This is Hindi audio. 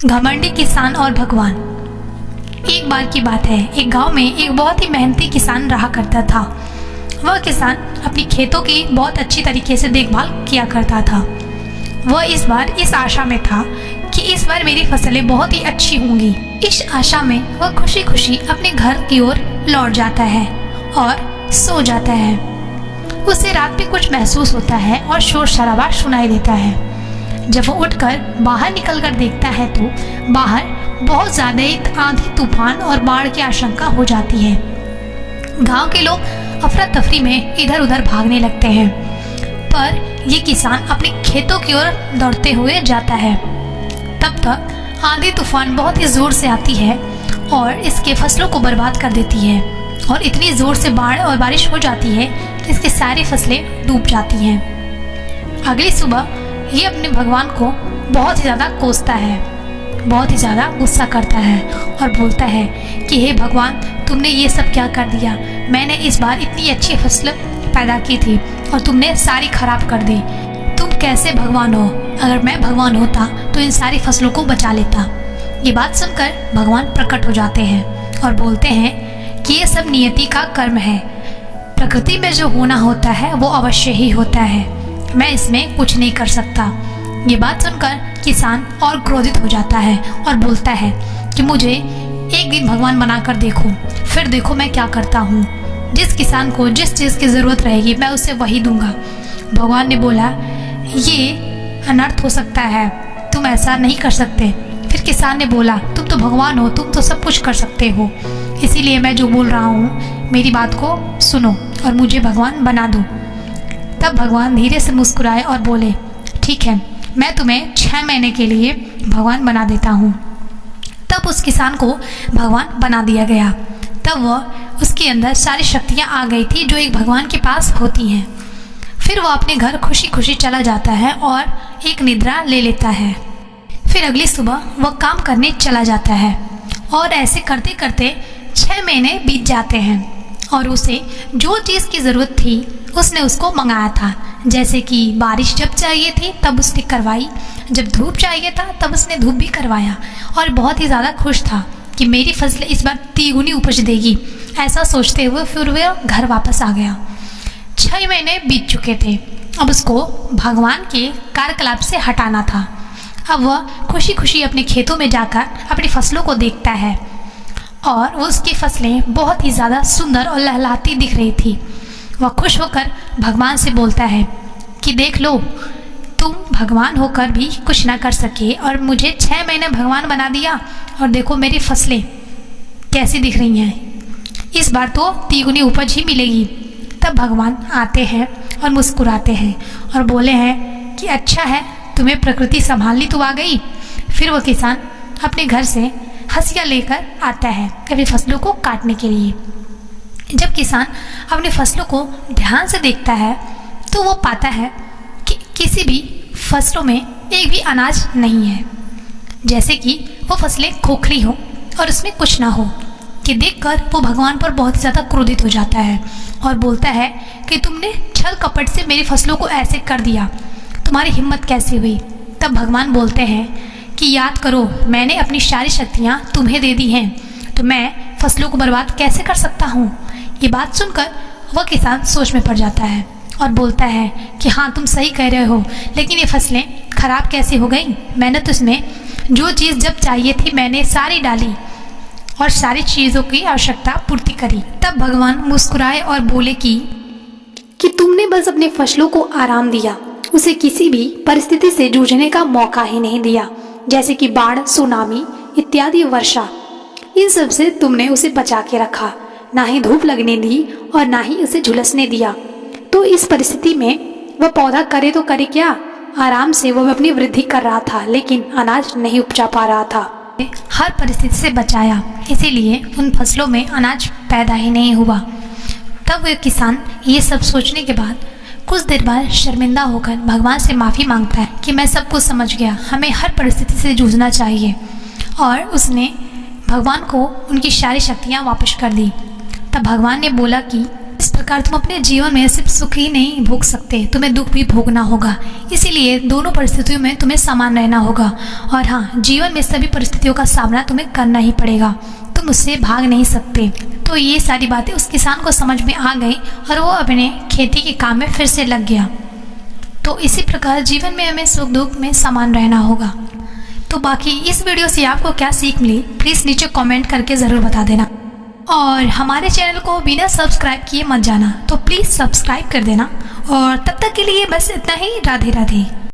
घमंडी किसान और भगवान। एक बार की बात है, एक गांव में एक बहुत ही मेहनती किसान रहा करता था। वह किसान अपनी खेतों की बहुत अच्छी तरीके से देखभाल किया करता था। वह इस बार इस आशा में था कि इस बार मेरी फसलें बहुत ही अच्छी होंगी। इस आशा में वह खुशी खुशी अपने घर की ओर लौट जाता है और सो जाता है। उसे रात में कुछ महसूस होता है और शोर शराबा सुनाई देता है। जब वो उठकर बाहर निकलकर देखता है तो बाहर बहुत ज़्यादा आंधी तूफान और बाढ़ की आशंका हो जाती है। गांव के लोग अफरा तफरी में इधर उधर भागने लगते हैं, पर ये किसान अपने खेतों की ओर दौड़ते हुए जाता है। तब तक आंधी तूफान बहुत ही ज़ोर से आती है और इसके फसलों को बर्बाद कर देती है और इतनी ज़ोर से बाढ़ और बारिश हो जाती है कि इसकी सारी फसलें डूब जाती हैं। अगली सुबह ये अपने भगवान को बहुत ही ज़्यादा कोसता है, बहुत ही ज़्यादा गुस्सा करता है और बोलता है कि हे भगवान, तुमने ये सब क्या कर दिया। मैंने इस बार इतनी अच्छी फसल पैदा की थी और तुमने सारी खराब कर दी। तुम कैसे भगवान हो? अगर मैं भगवान होता तो इन सारी फसलों को बचा लेता। ये बात सुनकर भगवान प्रकट हो जाते हैं और बोलते हैं कि ये सब नियति का कर्म है। प्रकृति में जो होना होता है वो अवश्य ही होता है, मैं इसमें कुछ नहीं कर सकता। ये बात सुनकर किसान और क्रोधित हो जाता है और बोलता है कि मुझे एक दिन भगवान बनाकर देखो, फिर देखो मैं क्या करता हूँ। जिस किसान को जिस चीज़ की ज़रूरत रहेगी मैं उसे वही दूंगा। भगवान ने बोला, ये अनर्थ हो सकता है, तुम ऐसा नहीं कर सकते। फिर किसान ने बोला, तुम तो भगवान हो, तुम तो सब कुछ कर सकते हो, इसीलिए मैं जो बोल रहा हूँ मेरी बात को सुनो और मुझे भगवान बना दो। तब भगवान धीरे से मुस्कुराए और बोले, ठीक है, मैं तुम्हें 6 महीने के लिए भगवान बना देता हूँ। तब उस किसान को भगवान बना दिया गया। तब वह उसके अंदर सारी शक्तियाँ आ गई थी जो एक भगवान के पास होती हैं। फिर वह अपने घर खुशी खुशी चला जाता है और एक निद्रा ले लेता है। फिर अगली सुबह वह काम करने चला जाता है और ऐसे करते करते 6 महीने बीत जाते हैं और उसे जो चीज़ की ज़रूरत थी उसने उसको मंगाया था। जैसे कि बारिश जब चाहिए थी तब उसने करवाई, जब धूप चाहिए था तब उसने धूप भी करवाया और बहुत ही ज़्यादा खुश था कि मेरी फसल इस बार तिगुनी उपज देगी। ऐसा सोचते हुए फिर वह घर वापस आ गया। 6 महीने बीत चुके थे। अब उसको भगवान के कार्यकलाप से हटाना था। अब वह खुशी खुशी अपने खेतों में जाकर अपनी फसलों को देखता है और उसकी फसलें बहुत ही ज़्यादा सुंदर और लहलहाती दिख रही थी। वह खुश होकर भगवान से बोलता है कि देख लो, तुम भगवान होकर भी कुछ ना कर सके और मुझे 6 महीने भगवान बना दिया और देखो मेरी फसलें कैसी दिख रही हैं। इस बार तो तिगुनी उपज ही मिलेगी। तब भगवान आते हैं और मुस्कुराते हैं और बोले हैं कि अच्छा है, तुम्हें प्रकृति संभालनी तो आ गई। फिर वह किसान अपने घर से हंसिया लेकर आता है अपनी फसलों को काटने के लिए। जब किसान अपनी फसलों को ध्यान से देखता है तो वो पाता है कि किसी भी फसलों में एक भी अनाज नहीं है, जैसे कि वो फसलें खोखली हो और उसमें कुछ ना हो। कि देखकर वो भगवान पर बहुत ज़्यादा क्रोधित हो जाता है और बोलता है कि तुमने छल कपट से मेरी फसलों को ऐसे कर दिया, तुम्हारी हिम्मत कैसे हुई। तब भगवान बोलते हैं कि याद करो, मैंने अपनी सारी शक्तियाँ तुम्हें दे दी हैं, तो मैं फसलों को बर्बाद कैसे कर सकता हूँ। ये बात सुनकर वह किसान सोच में पड़ जाता है और बोलता है कि हाँ, तुम सही कह रहे हो, लेकिन ये फसलें खराब कैसे हो गई। मैंने तो इसमें जो चीज़ जब चाहिए थी मैंने सारी डाली और सारी चीज़ों की आवश्यकता पूर्ति करी। तब भगवान मुस्कुराए और बोले कि तुमने बस अपने फसलों को आराम दिया, उसे किसी भी परिस्थिति से जूझने का मौका ही नहीं दिया, जैसे कि बाढ़, सुनामी इत्यादि वर्षा, इन सब से तुमने उसे बचा के रखा। ना ही धूप लगने दी और ना ही उसे झुलसने दिया। तो इस परिस्थिति में वह पौधा करे तो करे क्या, आराम से वह अपनी वृद्धि कर रहा था, लेकिन अनाज नहीं उपजा पा रहा था। हर परिस्थिति से बचाया, इसीलिए उन फसलों में अनाज पैदा ही नहीं हुआ। तब वह किसान ये सब सोचने के बाद कुछ देर बाद शर्मिंदा होकर भगवान से माफ़ी मांगता है कि मैं सब कुछ समझ गया, हमें हर परिस्थिति से जूझना चाहिए। और उसने भगवान को उनकी सारी शक्तियाँ वापस कर दी। तब भगवान ने बोला कि इस इस प्रकार तुम अपने जीवन में सिर्फ सुख ही नहीं भोग सकते, तुम्हें दुख भी भोगना होगा। इसीलिए दोनों परिस्थितियों में तुम्हें समान रहना होगा। और हाँ, जीवन में सभी परिस्थितियों का सामना तुम्हें करना ही पड़ेगा, तुम उससे भाग नहीं सकते। तो ये सारी बातें उस किसान को समझ में आ गई और वो अपने खेती के काम में फिर से लग गया। तो इसी प्रकार जीवन में हमें सुख दुख में समान रहना होगा। तो बाकी इस वीडियो से आपको क्या सीख मिली, प्लीज़ नीचे कमेंट करके ज़रूर बता देना। और हमारे चैनल को बिना सब्सक्राइब किए मत जाना, तो प्लीज़ सब्सक्राइब कर देना। और तब तक के लिए बस इतना ही। राधे राधे।